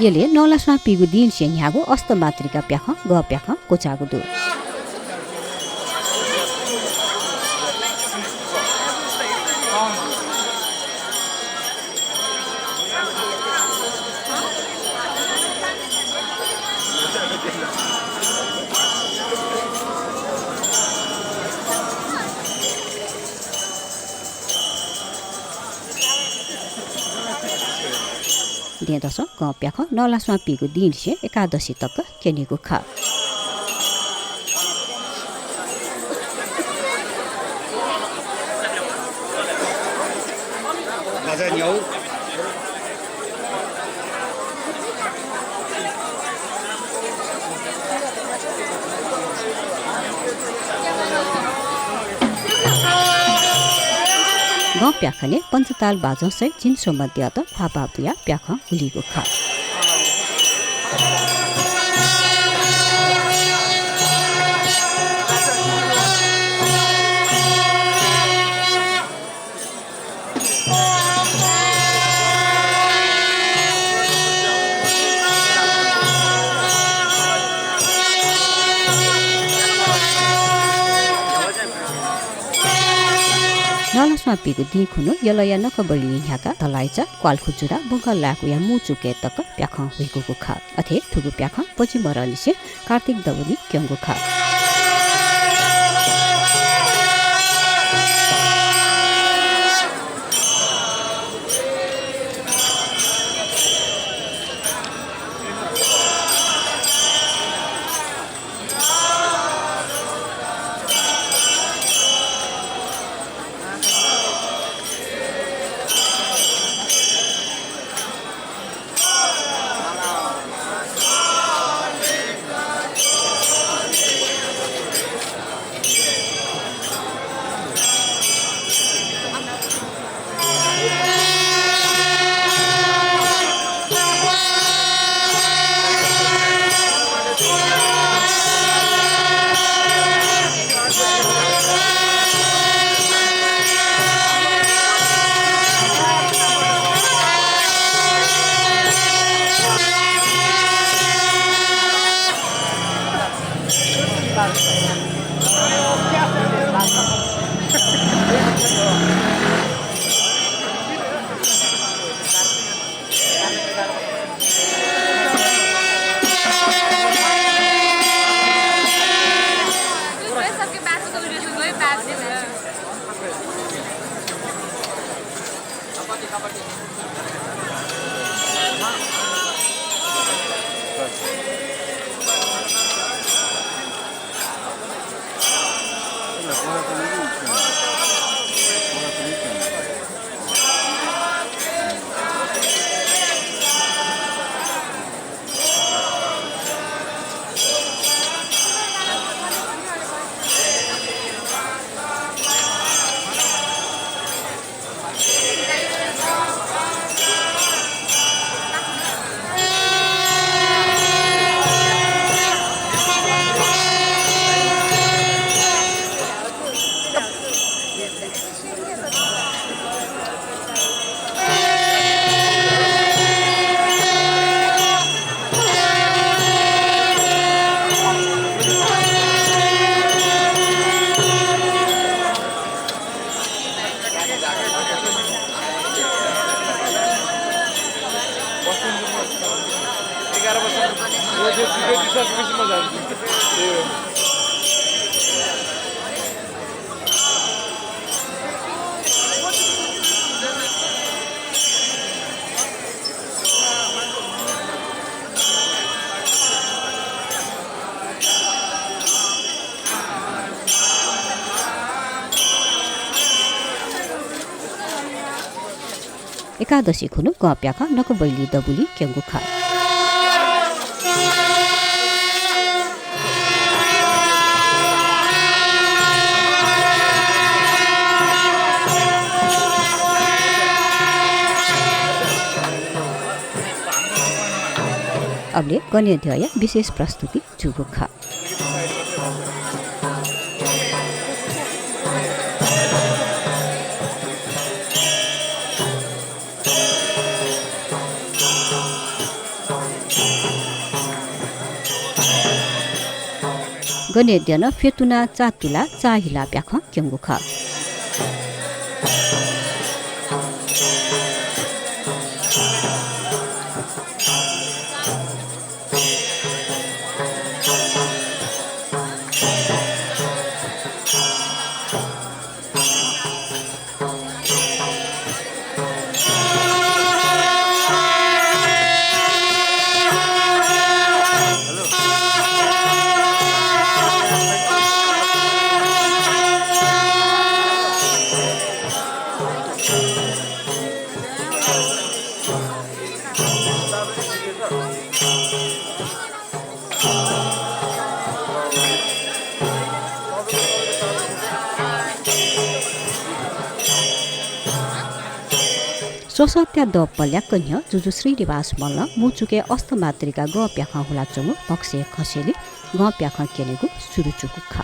यसले नौलासमा पिगु दिन सेन्यागो अस्त मात्रिका प्याख ग प्याख कोचागु दु दिएदस ग प्याख नौलासमा पिगु दिन से एकादशी तक केनेगु खा ग प्याखले पञ्चताल बाजसै चिन्सो मध्य त फापापुया प्याख हुलीको खा नलसमा पिगु दि खुनु यलया नक बढी ह्याका तलाइचा क्वालखुजुरा बंगल लाकु या मुचुके तक प्याख हुइको खा अथे ठुगु प्याख पछि मरलिसे कार्तिक दवली क्यंगु खा एकादशी खुनु ग प्याख नक बैली दबुली क्यंगु खा अबले गणेध्याय विशेष प्रस्तुति जुगु खा गने देन फेतुना चातुला चाहिला प्याख क्यंगु ख सोसत्या द पल्याकन्य जुजु श्रीनिवास मल्ल मुचुके अस्तमात्रिका ग प्याख होला चंगु पक्से खसेली ग प्याख केनेगु सुरुचुकु खा